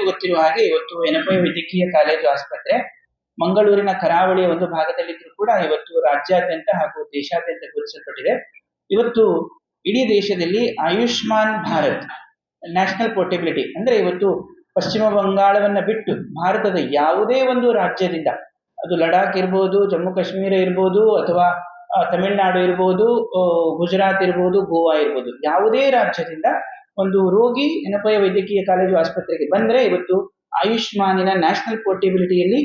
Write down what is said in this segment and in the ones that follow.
ತಮ್ಮೆಲ್ಲರಿಗೂ ಗೊತ್ತಿರುವ ಹಾಗೆ ಇವತ್ತು ಎನಪೋಯ ವೈದ್ಯಕೀಯ ಕಾಲೇಜು ಆಸ್ಪತ್ರೆ ಮಂಗಳೂರಿನ ಕರಾವಳಿಯ ಒಂದು ಭಾಗದಲ್ಲಿದ್ರೂ ಕೂಡ ಇವತ್ತು ರಾಜ್ಯಾದ್ಯಂತ ಹಾಗೂ ದೇಶಾದ್ಯಂತ ಗುರುತಿಸಲ್ಪಟ್ಟಿದೆ. ಇವತ್ತು ಇಡೀ ದೇಶದಲ್ಲಿ ಆಯುಷ್ಮಾನ್ ಭಾರತ್ ನ್ಯಾಷನಲ್ ಪೋರ್ಟಬಿಲಿಟಿ ಅಂದ್ರೆ ಇವತ್ತು ಪಶ್ಚಿಮ ಬಂಗಾಳವನ್ನ ಬಿಟ್ಟು ಭಾರತದ ಯಾವುದೇ ಒಂದು ರಾಜ್ಯದಿಂದ, ಅದು ಲಡಾಖ್ ಇರ್ಬೋದು, ಜಮ್ಮು ಕಾಶ್ಮೀರ ಇರ್ಬೋದು, ಅಥವಾ ತಮಿಳುನಾಡು ಇರ್ಬೋದು, ಗುಜರಾತ್ ಇರ್ಬೋದು, ಗೋವಾ ಇರ್ಬೋದು, ಯಾವುದೇ ರಾಜ್ಯದಿಂದ ಒಂದು ರೋಗಿ ಎನಪೋಯ ವೈದ್ಯಕೀಯ ಕಾಲೇಜು ಆಸ್ಪತ್ರೆಗೆ ಬಂದ್ರೆ ಇವತ್ತು ಆಯುಷ್ಮಾನಿನ ನ್ಯಾಷನಲ್ ಪೋರ್ಟಬಿಲಿಟಿಯಲ್ಲಿ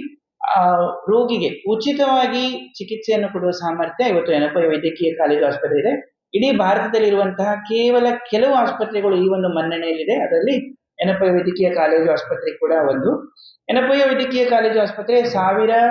ರೋಗಿಗೆ ಉಚಿತವಾಗಿ ಚಿಕಿತ್ಸೆಯನ್ನು ಕೊಡುವ ಸಾಮರ್ಥ್ಯ ಇವತ್ತು ಎನಪೋಯ ವೈದ್ಯಕೀಯ ಕಾಲೇಜು ಆಸ್ಪತ್ರೆ ಇದೆ. ಇಡೀ ಭಾರತದಲ್ಲಿ ಇರುವಂತಹ ಕೇವಲ ಕೆಲವು ಆಸ್ಪತ್ರೆಗಳು ಈ ಒಂದು ಮನ್ನಣೆಯಲ್ಲಿದೆ. ಅದರಲ್ಲಿ ಎನಪೋಯ ವೈದ್ಯಕೀಯ ಕಾಲೇಜು ಆಸ್ಪತ್ರೆ ಕೂಡ ಒಂದು. ಎನಪೋಯ ವೈದ್ಯಕೀಯ ಕಾಲೇಜು ಆಸ್ಪತ್ರೆ 1000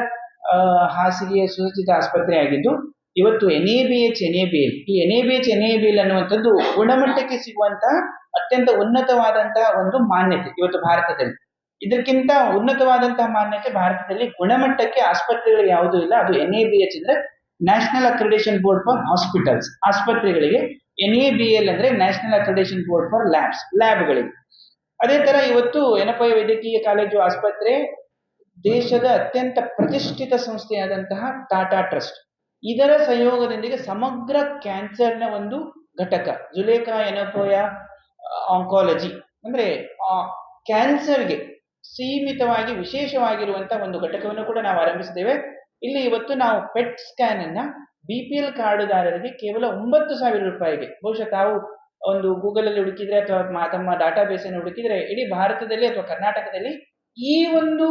ಹಾಸಿಗೆಯ ಸುಸಜ್ಜಿತ ಆಸ್ಪತ್ರೆ ಆಗಿದ್ದು ಇವತ್ತು NABH NABL ಈ NABH NABL ಅನ್ನುವಂಥದ್ದು ಗುಣಮಟ್ಟಕ್ಕೆ ಸಿಗುವಂತಹ ಅತ್ಯಂತ ಉನ್ನತವಾದಂತಹ ಒಂದು ಮಾನ್ಯತೆ ಇವತ್ತು ಭಾರತದಲ್ಲಿ. ಇದಕ್ಕಿಂತ ಉನ್ನತವಾದಂತಹ ಮಾನ್ಯತೆ ಭಾರತದಲ್ಲಿ ಗುಣಮಟ್ಟಕ್ಕೆ ಆಸ್ಪತ್ರೆಗಳಿಗೆ ಯಾವುದೂ ಇಲ್ಲ. ಅದು NABH ಅಂದ್ರೆ national accreditation board for hospitals ಆಸ್ಪತ್ರೆಗಳಿಗೆ, NABL ಅಂದ್ರೆ ನ್ಯಾಷನಲ್ ಅಕ್ರಿಡೇಷನ್ ಬೋರ್ಡ್ ಫಾರ್ ಲ್ಯಾಬ್ಗಳಿಗೆ. ಅದೇ ತರ ಇವತ್ತು ಎನಪೋಯ ವೈದ್ಯಕೀಯ ಕಾಲೇಜು ಆಸ್ಪತ್ರೆ ದೇಶದ ಅತ್ಯಂತ ಪ್ರತಿಷ್ಠಿತ ಸಂಸ್ಥೆಯಾದಂತಹ ಟಾಟಾ ಟ್ರಸ್ಟ್ ಇದರ ಸಹಯೋಗದೊಂದಿಗೆ ಸಮಗ್ರ ಕ್ಯಾನ್ಸರ್ನ ಒಂದು ಘಟಕ ಜುಲೇಖಾ ಎನಪೋಯ ಆಂಕಾಲಜಿ ಅಂದ್ರೆ ಕ್ಯಾನ್ಸರ್ಗೆ ಸೀಮಿತವಾಗಿ ವಿಶೇಷವಾಗಿರುವಂತಹ ಒಂದು ಘಟಕವನ್ನು ಕೂಡ ನಾವು ಆರಂಭಿಸಿದ್ದೇವೆ. ಇಲ್ಲಿ ಇವತ್ತು ನಾವು ಪೆಟ್ ಸ್ಕ್ಯಾನ್ ಅನ್ನ BPL ಕಾರ್ಡುದಾರರಿಗೆ ಕೇವಲ 9,000 ರೂಪಾಯಿಗೆ, ಬಹುಶಃ ತಾವು ಒಂದು ಗೂಗಲ್ ಅಲ್ಲಿ ಹುಡುಕಿದ್ರೆ ಅಥವಾ ತಮ್ಮ ಡಾಟಾ ಬೇಸ್ ಅನ್ನು ಹುಡುಕಿದ್ರೆ ಇಡೀ ಭಾರತದಲ್ಲಿ ಅಥವಾ ಕರ್ನಾಟಕದಲ್ಲಿ ಈ ಒಂದು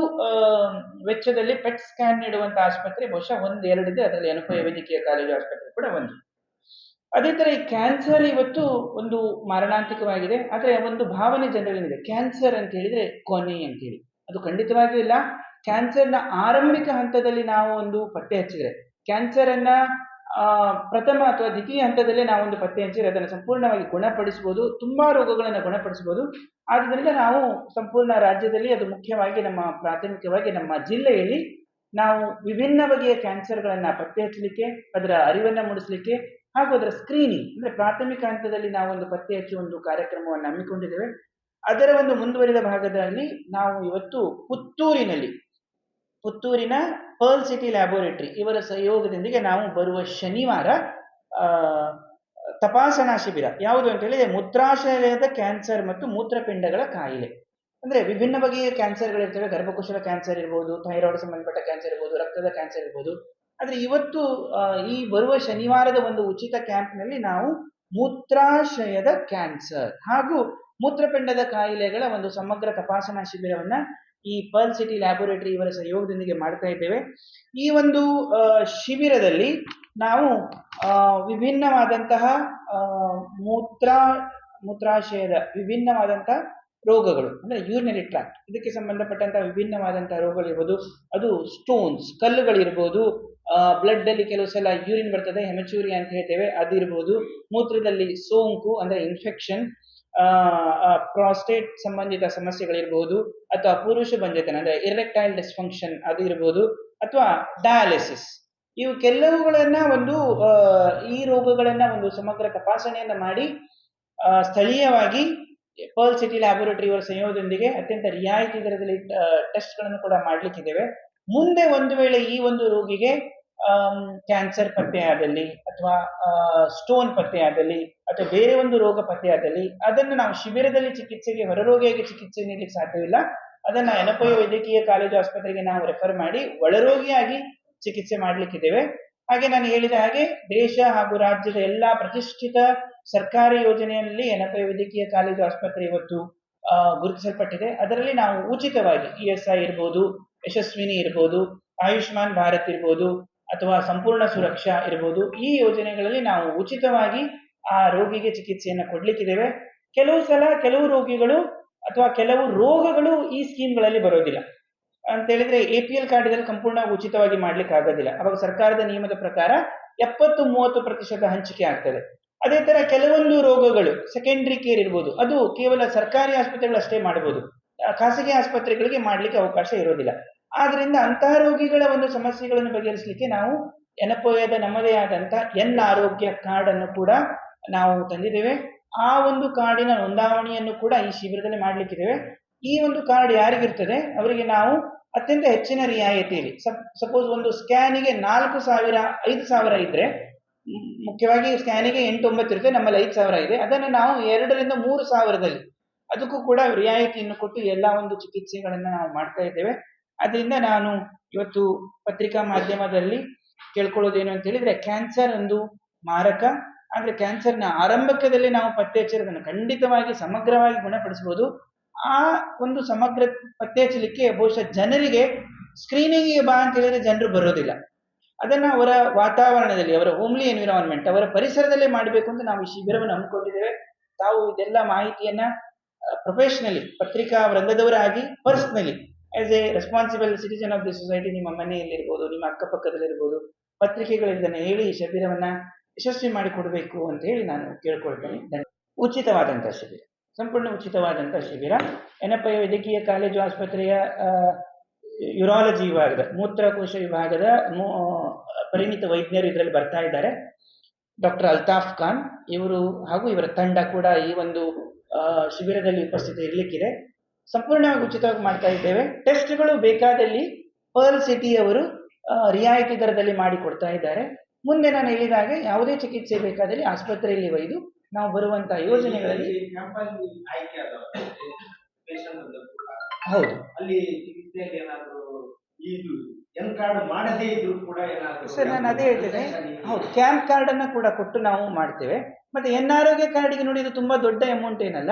ವೆಚ್ಚದಲ್ಲಿ ಪೆಟ್ ಸ್ಕ್ಯಾನ್ ನೀಡುವಂತಹ ಆಸ್ಪತ್ರೆ ಬಹುಶಃ 1-2 ಇದೆ. ಅದರಲ್ಲಿ ಎನಪೋಯ ವೈದ್ಯಕೀಯ ಕಾಲೇಜು ಆಸ್ಪತ್ರೆ ಕೂಡ ಒಂದು. ಅದೇ ತರ ಈ ಕ್ಯಾನ್ಸರ್ ಇವತ್ತು ಒಂದು ಮಾರಣಾಂತಿಕವಾಗಿದೆ. ಆದ್ರೆ ಒಂದು ಭಾವನೆ ಜನರಲ್ಲಿದೆ, ಕ್ಯಾನ್ಸರ್ ಅಂತ ಹೇಳಿದ್ರೆ ಕೊನೆ ಅಂತ ಹೇಳಿ. ಅದು ಖಂಡಿತವಾಗಿಯೂ ಇಲ್ಲ. ಕ್ಯಾನ್ಸರ್ನ ಆರಂಭಿಕ ಹಂತದಲ್ಲಿ ನಾವು ಒಂದು ಪತ್ತೆ ಹಚ್ಚಿದ್ರೆ, ಕ್ಯಾನ್ಸರ್ ಅನ್ನ ಪ್ರಥಮ ಅಥವಾ ದ್ವಿತೀಯ ಹಂತದಲ್ಲೇ ನಾವೊಂದು ಪತ್ತೆ ಹಚ್ಚಿದ್ರೆ ಅದನ್ನು ಸಂಪೂರ್ಣವಾಗಿ ಗುಣಪಡಿಸಬಹುದು, ತುಂಬಾ ರೋಗಗಳನ್ನು ಗುಣಪಡಿಸಬಹುದು. ಆದ್ರಿಂದ ನಾವು ಸಂಪೂರ್ಣ ರಾಜ್ಯದಲ್ಲಿ, ಅದು ಮುಖ್ಯವಾಗಿ ಪ್ರಾಥಮಿಕವಾಗಿ ನಮ್ಮ ಜಿಲ್ಲೆಯಲ್ಲಿ ನಾವು ವಿಭಿನ್ನ ಬಗೆಯ ಕ್ಯಾನ್ಸರ್ಗಳನ್ನ ಪತ್ತೆ ಹಚ್ಚಲಿಕ್ಕೆ, ಅದರ ಅರಿವನ್ನ ಮೂಡಿಸಲಿಕ್ಕೆ ಹಾಗೂ ಅದರ ಸ್ಕ್ರೀನಿಂಗ್ ಅಂದ್ರೆ ಪ್ರಾಥಮಿಕ ಹಂತದಲ್ಲಿ ನಾವು ಒಂದು ಪತ್ತೆ ಹಚ್ಚುವ ಒಂದು ಕಾರ್ಯಕ್ರಮವನ್ನು ಹಮ್ಮಿಕೊಂಡಿದ್ದೇವೆ. ಅದರ ಒಂದು ಮುಂದುವರಿದ ಭಾಗದಲ್ಲಿ ನಾವು ಇವತ್ತು ಪುತ್ತೂರಿನ ಪರ್ಲ್ ಸಿಟಿ ಲ್ಯಾಬೋರೇಟರಿ ಇವರ ಸಹಯೋಗದೊಂದಿಗೆ ನಾವು ಬರುವ ಶನಿವಾರ ತಪಾಸಣಾ ಶಿಬಿರ ಯಾವುದು ಅಂತ ಹೇಳಿದ್ರೆ ಮೂತ್ರಾಶಯದ ಕ್ಯಾನ್ಸರ್ ಮತ್ತು ಮೂತ್ರಪಿಂಡಗಳ ಕಾಯಿಲೆ. ಅಂದ್ರೆ ವಿಭಿನ್ನ ಬಗೆಯ ಕ್ಯಾನ್ಸರ್ಗಳಿರ್ತವೆ. ಗರ್ಭಕೋಶದ ಕ್ಯಾನ್ಸರ್ ಇರ್ಬೋದು, ಥೈರಾಯ್ಡ್ ಸಂಬಂಧಪಟ್ಟ ಕ್ಯಾನ್ಸರ್ ಇರ್ಬೋದು, ರಕ್ತದ ಕ್ಯಾನ್ಸರ್ ಇರ್ಬೋದು. ಆದ್ರೆ ಇವತ್ತು ಈ ಬರುವ ಶನಿವಾರದ ಒಂದು ಉಚಿತ ಕ್ಯಾಂಪ್ನಲ್ಲಿ ನಾವು ಮೂತ್ರಾಶಯದ ಕ್ಯಾನ್ಸರ್ ಹಾಗೂ ಮೂತ್ರಪಿಂಡದ ಕಾಯಿಲೆಗಳ ಒಂದು ಸಮಗ್ರ ತಪಾಸಣಾ ಶಿಬಿರವನ್ನ ಈ ಪರ್ಲ್ ಸಿಟಿ ಲ್ಯಾಬೋರೇಟರಿ ಇವರ ಸಹಯೋಗದೊಂದಿಗೆ ಮಾಡ್ತಾ ಇದ್ದೇವೆ. ಈ ಒಂದು ಶಿಬಿರದಲ್ಲಿ ನಾವು ವಿಭಿನ್ನವಾದಂತಹ ಮೂತ್ರಾಶಯದ ವಿಭಿನ್ನವಾದಂತಹ ರೋಗಗಳು ಅಂದ್ರೆ ಯೂರಿನರಿ ಟ್ರ್ಯಾಕ್ಟ್ ಇದಕ್ಕೆ ಸಂಬಂಧಪಟ್ಟಂತಹ ವಿಭಿನ್ನವಾದಂತಹ ರೋಗಗಳಿರ್ಬೋದು, ಅದು ಸ್ಟೋನ್ಸ್ ಕಲ್ಲುಗಳಿರ್ಬೋದು, ಬ್ಲಡ್ ಅಲ್ಲಿ ಕೆಲವು ಸಲ ಯೂರಿನ್ ಬರ್ತದೆ, ಹೆಮಚೂರಿಯಾ ಅಂತ ಹೇಳ್ತೇವೆ, ಅದಿರ್ಬೋದು, ಮೂತ್ರದಲ್ಲಿ ಸೋಂಕು ಅಂದ್ರೆ ಇನ್ಫೆಕ್ಷನ್, ಪ್ರಾಸ್ಟೇಟ್ ಸಂಬಂಧಿತ ಸಮಸ್ಯೆಗಳಿರ್ಬೋದು, ಅಥವಾ ಪುರುಷ ಬಂಜೆತನ ಅಂದ್ರೆ ಇರೆಕ್ಟೈಲ್ ಡಿಸ್ಫಂಕ್ಷನ್ ಅದು ಇರ್ಬೋದು, ಅಥವಾ ಡಯಾಲಿಸಿಸ್. ಕೆಲವುಗಳನ್ನ ಒಂದು ಈ ರೋಗಗಳನ್ನ ಒಂದು ಸಮಗ್ರ ತಪಾಸಣೆಯನ್ನ ಮಾಡಿ ಸ್ಥಳೀಯವಾಗಿ ಪರ್ಲ್ ಸಿಟಿ ಲ್ಯಾಬೋರೇಟರಿ ಅವರ ಸಹಯೋಗದೊಂದಿಗೆ ಅತ್ಯಂತ ರಿಯಾಯಿತಿ ದರದಲ್ಲಿ ಟೆಸ್ಟ್ ಗಳನ್ನು ಕೂಡ ಮಾಡ್ಲಿಕ್ಕಿದ್ದೇವೆ. ಮುಂದೆ ಒಂದು ವೇಳೆ ಈ ಒಂದು ರೋಗಿಗೆ ಕ್ಯಾನ್ಸರ್ ಪತ್ತೆಯಾದಲ್ಲಿ ಅಥವಾ ಸ್ಟೋನ್ ಪತ್ತೆಯಾದಲ್ಲಿ ಅಥವಾ ಬೇರೆ ಒಂದು ರೋಗ ಪತ್ತೆಯಾದಲ್ಲಿ ಅದನ್ನು ನಾವು ಶಿಬಿರದಲ್ಲಿ ಚಿಕಿತ್ಸೆಗೆ ಹೊರರೋಗಿಯಾಗಿ ಚಿಕಿತ್ಸೆ ನೀಡಲಿಕ್ಕೆ ಸಾಧ್ಯವಿಲ್ಲ. ಅದನ್ನ ಎನಪೋಯ ವೈದ್ಯಕೀಯ ಕಾಲೇಜು ಆಸ್ಪತ್ರೆಗೆ ನಾವು ರೆಫರ್ ಮಾಡಿ ಒಳರೋಗಿಯಾಗಿ ಚಿಕಿತ್ಸೆ ಮಾಡ್ಲಿಕ್ಕಿದ್ದೇವೆ. ಹಾಗೆ ನಾನು ಹೇಳಿದ ಹಾಗೆ ದೇಶ ಹಾಗೂ ರಾಜ್ಯದ ಎಲ್ಲಾ ಪ್ರತಿಷ್ಠಿತ ಸರ್ಕಾರಿ ಯೋಜನೆಯಲ್ಲಿ ಎನಪೋಯ ವೈದ್ಯಕೀಯ ಕಾಲೇಜು ಆಸ್ಪತ್ರೆ ಇವತ್ತು ಗುರುತಿಸಲ್ಪಟ್ಟಿದೆ. ಅದರಲ್ಲಿ ನಾವು ಉಚಿತವಾಗಿ ESI ಇರ್ಬೋದು, ಯಶಸ್ವಿನಿ ಇರ್ಬೋದು, ಆಯುಷ್ಮಾನ್ ಭಾರತ್ ಇರ್ಬೋದು, ಅಥವಾ ಸಂಪೂರ್ಣ ಸುರಕ್ಷಾ ಇರ್ಬೋದು, ಈ ಯೋಜನೆಗಳಲ್ಲಿ ನಾವು ಉಚಿತವಾಗಿ ಆ ರೋಗಿಗೆ ಚಿಕಿತ್ಸೆಯನ್ನು ಕೊಡ್ಲಿಕ್ಕಿದ್ದೇವೆ. ಕೆಲವು ಸಲ ಕೆಲವು ರೋಗಿಗಳು ಅಥವಾ ಕೆಲವು ರೋಗಗಳು ಈ ಸ್ಕೀಮ್ಗಳಲ್ಲಿ ಬರೋದಿಲ್ಲ ಅಂತ ಹೇಳಿದ್ರೆ APL ಕಾರ್ಡ್ ಸಂಪೂರ್ಣ ಉಚಿತವಾಗಿ ಮಾಡ್ಲಿಕ್ಕೆ ಆಗೋದಿಲ್ಲ. ಅವಾಗ ಸರ್ಕಾರದ ನಿಯಮದ ಪ್ರಕಾರ 70-30% ಹಂಚಿಕೆ ಆಗ್ತದೆ. ಅದೇ ತರ ಕೆಲವೊಂದು ರೋಗಗಳು ಸೆಕೆಂಡರಿ ಕೇರ್ ಇರ್ಬೋದು, ಅದು ಕೇವಲ ಸರ್ಕಾರಿ ಆಸ್ಪತ್ರೆಗಳು ಅಷ್ಟೇ ಮಾಡಬಹುದು, ಖಾಸಗಿ ಆಸ್ಪತ್ರೆಗಳಿಗೆ ಮಾಡ್ಲಿಕ್ಕೆ ಅವಕಾಶ ಇರೋದಿಲ್ಲ. ಆದ್ರಿಂದ ಅಂತಹ ರೋಗಿಗಳ ಒಂದು ಸಮಸ್ಯೆಗಳನ್ನು ಬಗೆಹರಿಸಲಿಕ್ಕೆ ನಾವು ಎನಪೋಯದ ನಮ್ಮದೇ ಆದಂತ ಆರೋಗ್ಯ ಕಾರ್ಡ್ ಅನ್ನು ಕೂಡ ನಾವು ತಂದಿದ್ದೇವೆ. ಆ ಒಂದು ಕಾರ್ಡಿನ ನೋಂದಾವಣಿಯನ್ನು ಕೂಡ ಈ ಶಿಬಿರದಲ್ಲಿ ಮಾಡ್ಲಿಕ್ಕಿದ್ದೇವೆ. ಈ ಒಂದು ಕಾರ್ಡ್ ಯಾರಿಗಿರ್ತದೆ ಅವರಿಗೆ ನಾವು ಅತ್ಯಂತ ಹೆಚ್ಚಿನ ರಿಯಾಯಿತಿಯಲ್ಲಿ ಸಪೋಸ್ ಒಂದು ಸ್ಕ್ಯಾನಿಗೆ 4,000 5,000 ಇದ್ರೆ, ಮುಖ್ಯವಾಗಿ ಸ್ಕ್ಯಾನಿಗೆ 8-9 ಇರುತ್ತೆ, ನಮ್ಮಲ್ಲಿ 5,000 ಇದೆ, ಅದನ್ನು ನಾವು 2ರಿಂದ 3,000ದಲ್ಲಿ ಅದಕ್ಕೂ ಕೂಡ ರಿಯಾಯಿತಿಯನ್ನು ಕೊಟ್ಟು ಎಲ್ಲ ಒಂದು ಚಿಕಿತ್ಸೆಗಳನ್ನು ನಾವು ಮಾಡ್ತಾ ಇದ್ದೇವೆ. ಅದರಿಂದ ನಾನು ಇವತ್ತು ಪತ್ರಿಕಾ ಮಾಧ್ಯಮದಲ್ಲಿ ಕೇಳ್ಕೊಳ್ಳೋದೇನು ಅಂತ ಹೇಳಿದ್ರೆ, ಕ್ಯಾನ್ಸರ್ ಒಂದು ಮಾರಕ, ಆದ್ರೆ ಕ್ಯಾನ್ಸರ್ನ ಆರಂಭಕದಲ್ಲಿ ನಾವು ಪತ್ತೆ ಹಚ್ಚೋದನ್ನು ಖಂಡಿತವಾಗಿ ಸಮಗ್ರವಾಗಿ ಗುಣಪಡಿಸಬಹುದು. ಆ ಒಂದು ಸಮಗ್ರ ಪತ್ತೆ ಹಚ್ಚಲಿಕ್ಕೆ ಬಹುಶಃ ಜನರಿಗೆ ಸ್ಕ್ರೀನಿಂಗಿಗೆ ಬಾ ಅಂತ ಹೇಳಿದ್ರೆ ಜನರು ಬರೋದಿಲ್ಲ. ಅದನ್ನ ಅವರ ವಾತಾವರಣದಲ್ಲಿ, ಅವರ ಹೋಮ್ಲಿ ಎನ್ವಿರಾನ್ಮೆಂಟ್, ಅವರ ಪರಿಸರದಲ್ಲೇ ಮಾಡಬೇಕು ಅಂತ ನಾವು ಈ ಶಿಬಿರವನ್ನು ಹಮ್ಮಿಕೊಂಡಿದ್ದೇವೆ. ತಾವು ಇದೆಲ್ಲ ಮಾಹಿತಿಯನ್ನ ಪ್ರೊಫೆಷನಲಿ, ಪತ್ರಿಕಾ ವೃಂದದವರಾಗಿ, personally as a responsible citizen of the society, ನಿಮ್ಮ ಮನೆಯಲ್ಲಿರ್ಬೋದು, ನಿಮ್ಮ ಅಕ್ಕಪಕ್ಕದಲ್ಲಿರ್ಬೋದು, ಪತ್ರಿಕೆಗಳಿಂದ ಹೇಳಿ ಈ ಶಿಬಿರವನ್ನ ಯಶಸ್ವಿ ಮಾಡಿಕೊಡ್ಬೇಕು ಅಂತ ಹೇಳಿ ನಾನು ಕೇಳ್ಕೊಳ್ತೇನೆ. ಉಚಿತವಾದಂತಹ ಶಿಬಿರ, ಸಂಪೂರ್ಣ ಉಚಿತವಾದಂತಹ ಶಿಬಿರ. ಎನಪಯ್ಯ ವೈದ್ಯಕೀಯ ಕಾಲೇಜು ಆಸ್ಪತ್ರೆಯ ಯೂರಾಲಜಿ ವಿಭಾಗದ, ಮೂತ್ರಕೋಶ ವಿಭಾಗದ ಪರಿಣಿತ ವೈದ್ಯರು ಇದರಲ್ಲಿ ಬರ್ತಾ ಇದ್ದಾರೆ. ಡಾಕ್ಟರ್ ಅಲ್ತಾಫ್ ಖಾನ್ ಇವರು ಹಾಗೂ ಇವರ ತಂಡ ಕೂಡ ಈ ಒಂದು ಶಿಬಿರದಲ್ಲಿ ಉಪಸ್ಥಿತಿ ಇರಲಿಕ್ಕಿದೆ. ಸಂಪೂರ್ಣವಾಗಿ ಉಚಿತವಾಗಿ ಮಾಡ್ತಾ ಇದ್ದೇವೆ. ಟೆಸ್ಟ್ಗಳು ಬೇಕಾದಲ್ಲಿ ಪರ್ಲ್ ಸಿಟಿ ಅವರು ರಿಯಾಯಿತಿ ದರದಲ್ಲಿ ಮಾಡಿ ಕೊಡ್ತಾ ಇದ್ದಾರೆ. ಮುಂದೆ ನಾನು ಹೇಳಿದಾಗೆ ಯಾವುದೇ ಚಿಕಿತ್ಸೆ ಬೇಕಾದಲ್ಲಿ ಆಸ್ಪತ್ರೆಯಲ್ಲಿ ಒಯ್ದು ನಾವು ಬರುವಂತಹ ಯೋಜನೆಗಳಲ್ಲಿ ಹೌದು ಅಲ್ಲಿ ಚಿಕಿತ್ಸೆಯಲ್ಲಿ ಏನಾದರೂ ಇದು ಎನ್ ಕಾರ್ಡ್ ಮಾಡದೇ ಇದ್ರು ಕೂಡ ಏನಾದರೂ ಸರ್, ನಾನು ಅದೇ ಹೇಳ್ತೇನೆ. ಹೌದು, ಕ್ಯಾಂಪ್ ಕಾರ್ಡ್ ಅನ್ನ ಕೂಡ ಕೊಟ್ಟು ನಾವು ಮಾಡ್ತೇವೆ. ಮತ್ತೆ ಎನ್ ಆರೋಗ್ಯ ಕಾರ್ಡಿಗೆ ನೋಡಿ, ಇದು ತುಂಬಾ ದೊಡ್ಡ ಅಮೌಂಟ್ ಏನಲ್ಲ.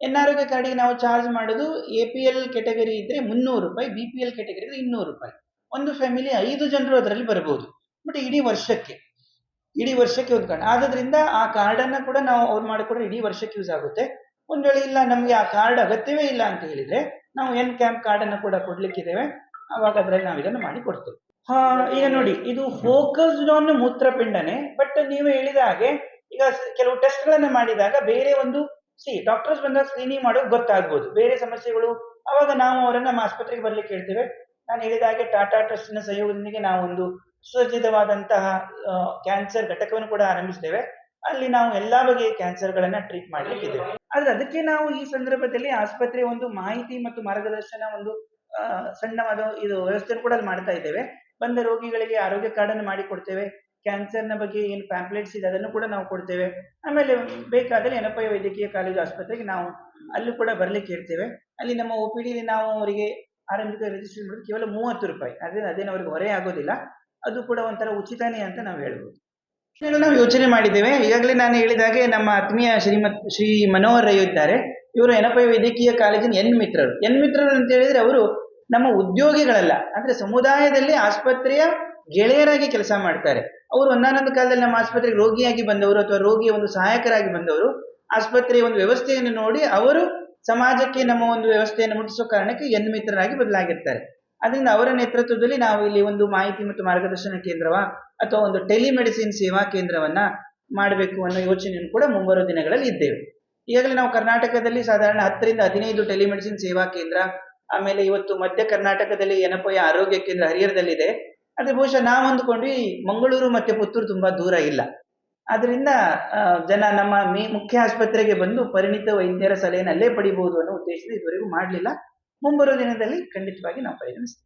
ಎನ್ ಆರೋಗ್ಯ ಕಾರ್ಡಿಗೆ ನಾವು ಚಾರ್ಜ್ ಮಾಡೋದು APL ಕೆಟಗರಿ ಇದ್ರೆ 300 ರೂಪಾಯಿ, BPL ಕೆಟಗರಿ ಇದ್ರೆ 200 ರೂಪಾಯಿ. ಒಂದು ಫ್ಯಾಮಿಲಿ 5 ಜನರು ಅದರಲ್ಲಿ ಬರಬಹುದು. ಬಟ್ ಇಡೀ ವರ್ಷಕ್ಕೆ ಒಂದು ಕಾರ್ಡ್ ಆದ್ರಿಂದ ಆ ಕಾರ್ಡ್ ಅನ್ನ ಕೂಡ ನಾವು ಅವ್ರು ಮಾಡಿಕೊಟ್ರೆ ಇಡೀ ವರ್ಷಕ್ಕೆ ಯೂಸ್ ಆಗುತ್ತೆ. ಒಂದ್ ವೇಳೆ ಇಲ್ಲ ನಮ್ಗೆ ಆ ಕಾರ್ಡ್ ಅಗತ್ಯವೇ ಇಲ್ಲ ಅಂತ ಹೇಳಿದ್ರೆ ನಾವು ಎನ್ ಕ್ಯಾಂಪ್ ಕಾರ್ಡ್ ಅನ್ನ ಕೂಡ ಕೊಡ್ಲಿಕ್ಕಿದ್ದೇವೆ. ಅವಾಗ ಅದರಲ್ಲಿ ನಾವು ಇದನ್ನು ಮಾಡಿ ಕೊಡ್ತೇವೆ. ಈಗ ನೋಡಿ, ಇದು ಫೋಕಸ್ಡ್ ಆನ್ ಮೂತ್ರಪಿಂಡನೆ. ಬಟ್ ನೀವು ಹೇಳಿದ ಹಾಗೆ ಈಗ ಕೆಲವು ಟೆಸ್ಟ್ ಗಳನ್ನ ಮಾಡಿದಾಗ ಬೇರೆ ಒಂದು ಡಾಕ್ಟರ್ಸ್ ಬಂದಾಗ ಸ್ಕ್ರೀನಿಂಗ್ ಮಾಡೋದು ಗೊತ್ತಾಗ್ಬೋದು ಬೇರೆ ಸಮಸ್ಯೆಗಳು. ಅವಾಗ ನಾವು ಅವರನ್ನ ನಮ್ಮ ಆಸ್ಪತ್ರೆಗೆ ಬರ್ಲಿಕ್ಕೆ ಹೇಳ್ತೇವೆ. ನಾನು ಹೇಳಿದ ಹಾಗೆ ಟಾಟಾ ಟ್ರಸ್ಟ್ನ ಸಹಯೋಗದೊಂದಿಗೆ ನಾವು ಒಂದು ಸುಸಜ್ಜಿತವಾದಂತಹ ಕ್ಯಾನ್ಸರ್ ಘಟಕವನ್ನು ಕೂಡ ಆರಂಭಿಸ್ತೇವೆ. ಅಲ್ಲಿ ನಾವು ಎಲ್ಲಾ ಬಗೆಯ ಕ್ಯಾನ್ಸರ್ಗಳನ್ನ ಟ್ರೀಟ್ ಮಾಡ್ಲಿಕ್ಕಿದ್ದೇವೆ. ಆದ್ರೆ ಅದಕ್ಕೆ ನಾವು ಈ ಸಂದರ್ಭದಲ್ಲಿ ಆಸ್ಪತ್ರೆಯ ಒಂದು ಮಾಹಿತಿ ಮತ್ತು ಮಾರ್ಗದರ್ಶನ ಒಂದು ಸಣ್ಣವಾದ ಇದು ವ್ಯವಸ್ಥೆ ಕೂಡ ಅಲ್ಲಿ ಮಾಡ್ತಾ ಇದ್ದೇವೆ. ಬಂದ ರೋಗಿಗಳಿಗೆ ಆರೋಗ್ಯ ಕಾರ್ಡ್ ಅನ್ನು ಮಾಡಿ ಕೊಡ್ತೇವೆ. ಕ್ಯಾನ್ಸರ್ನ ಬಗ್ಗೆ ಏನು ಪ್ಯಾಂಪ್ಲೆಟ್ಸ್ ಇದೆ ಅದನ್ನು ಕೂಡ ನಾವು ಕೊಡ್ತೇವೆ. ಆಮೇಲೆ ಬೇಕಾದರೆ ಎನಪಯ್ಯ ವೈದ್ಯಕೀಯ ಕಾಲೇಜು ಆಸ್ಪತ್ರೆಗೆ ನಾವು ಅಲ್ಲೂ ಕೂಡ ಬರ್ಲಿಕ್ಕೆ ಹೇಳ್ತೇವೆ. ಅಲ್ಲಿ ನಮ್ಮ OPD ನಾವು ಅವರಿಗೆ ಆರಂಭಿಕ ರಿಜಿಸ್ಟ್ರೇಷನ್ ಮಾಡೋದು ಕೇವಲ 30 ರೂಪಾಯಿ. ಅದರಿಂದ ಅದೇನು ಅವರಿಗೆ ಹೊರೆ ಆಗೋದಿಲ್ಲ. ಅದು ಕೂಡ ಒಂಥರ ಉಚಿತನೇ ಅಂತ ನಾವು ಹೇಳ್ಬೋದು. ನಾವು ಯೋಚನೆ ಮಾಡಿದ್ದೇವೆ. ಈಗಾಗಲೇ ನಾನು ಹೇಳಿದಾಗೆ ನಮ್ಮ ಆತ್ಮೀಯ ಶ್ರೀ ಮನೋಹರ್ ರೈ ಇದ್ದಾರೆ. ಇವರು ಎನಪಯ್ಯ ವೈದ್ಯಕೀಯ ಕಾಲೇಜಿನ ಎನ್ ಮಿತ್ರರು ಅಂತ ಹೇಳಿದ್ರೆ ಅವರು ನಮ್ಮ ಉದ್ಯೋಗಿಗಳಲ್ಲ, ಅಂದ್ರೆ ಸಮುದಾಯದಲ್ಲಿ ಆಸ್ಪತ್ರೆಯ ಗೆಳೆಯರಾಗಿ ಕೆಲಸ ಮಾಡ್ತಾರೆ. ಅವರು ಒಂದಾನೊಂದು ಕಾಲದಲ್ಲಿ ನಮ್ಮ ಆಸ್ಪತ್ರೆಗೆ ರೋಗಿಯಾಗಿ ಬಂದವರು ಅಥವಾ ರೋಗಿಯ ಒಂದು ಸಹಾಯಕರಾಗಿ ಬಂದವರು. ಆಸ್ಪತ್ರೆಯ ಒಂದು ವ್ಯವಸ್ಥೆಯನ್ನು ನೋಡಿ ಅವರು ಸಮಾಜಕ್ಕೆ ನಮ್ಮ ಒಂದು ವ್ಯವಸ್ಥೆಯನ್ನು ಮುಟ್ಟಿಸೋ ಕಾರಣಕ್ಕೆ ಎನ್ ಮಿತ್ರರಾಗಿ ಬದಲಾಗಿರ್ತಾರೆ. ಅದರಿಂದ ಅವರ ನೇತೃತ್ವದಲ್ಲಿ ನಾವು ಇಲ್ಲಿ ಒಂದು ಮಾಹಿತಿ ಮತ್ತು ಮಾರ್ಗದರ್ಶನ ಕೇಂದ್ರವ ಅಥವಾ ಒಂದು ಟೆಲಿಮೆಡಿಸಿನ್ ಸೇವಾ ಕೇಂದ್ರವನ್ನ ಮಾಡಬೇಕು ಅನ್ನೋ ಯೋಚನೆಯನ್ನು ಕೂಡ ಮುಂಬರುವ ದಿನಗಳಲ್ಲಿ ಇದ್ದೇವೆ. ಈಗಾಗಲೇ ನಾವು ಕರ್ನಾಟಕದಲ್ಲಿ ಸಾಧಾರಣ 10ರಿಂದ 15 ಟೆಲಿಮೆಡಿಸಿನ್ ಸೇವಾ ಕೇಂದ್ರ, ಆಮೇಲೆ ಇವತ್ತು ಮಧ್ಯ ಕರ್ನಾಟಕದಲ್ಲಿ ಎನಪಯ್ಯ ಆರೋಗ್ಯ ಕೇಂದ್ರ ಹರಿಹರದಲ್ಲಿದೆ. ಆದ್ರೆ ಬಹುಶಃ ನಾವು ಅಂದುಕೊಂಡ್ವಿ ಮಂಗಳೂರು ಮತ್ತೆ ಪುತ್ತೂರು ತುಂಬಾ ದೂರ ಇಲ್ಲ. ಆದ್ರಿಂದ ಜನ ನಮ್ಮ ಮುಖ್ಯ ಆಸ್ಪತ್ರೆಗೆ ಬಂದು ಪರಿಣಿತ ವೈದ್ಯರ ಸಲಹೆಯನ್ನು ಅಲ್ಲೇ ಪಡಿಬಹುದು ಅನ್ನೋ ಉದ್ದೇಶದಿಂದ ಇದುವರೆಗೂ ಮಾಡಲಿಲ್ಲ. ಮುಂಬರುವ ದಿನದಲ್ಲಿ ಖಂಡಿತವಾಗಿ ನಾವು ಪರಿಗಣಿಸ್ತೀವಿ.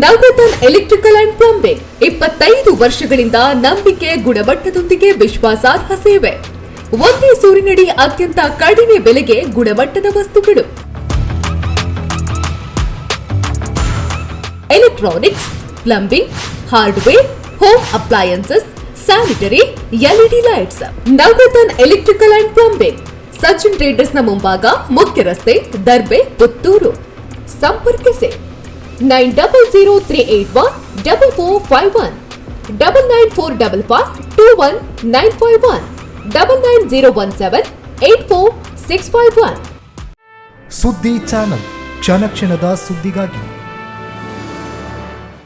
ನವರತ್ನ ಎಲೆಕ್ಟ್ರಿಕಲ್ ಅಂಡ್ ಪ್ಲಂಬಿಂಗ್ 25 ವರ್ಷಗಳಿಂದ ನಂಬಿಕೆ, ಗುಣಮಟ್ಟದೊಂದಿಗೆ ವಿಶ್ವಾಸಾರ್ಹ ಸೇವೆ. ಒಂದೇ ಸೂರಿನಡಿ ಅತ್ಯಂತ ಕಡಿಮೆ ಬೆಲೆಗೆ ಗುಣಮಟ್ಟದ ವಸ್ತುಗಳು. Electronics, plumbing, hardware, home appliances, sanitary, LED lights. Navaratna electrical and plumbing, Sachin ಟ್ರೇಡರ್ಸ್ನ ಮುಂಭಾಗ, ಮುಖ್ಯ ರಸ್ತೆ, ದರ್ಬೆ, ಪುತ್ತೂರು. ಸಂಪರ್ಕಿಸಿ 9003814451 9945521951 990178461. ಸುದ್ದಿ ಚಾನಲ್ ಕ್ಷಣ ಕ್ಷಣದ ಸುದ್ದಿಗಾಗಿ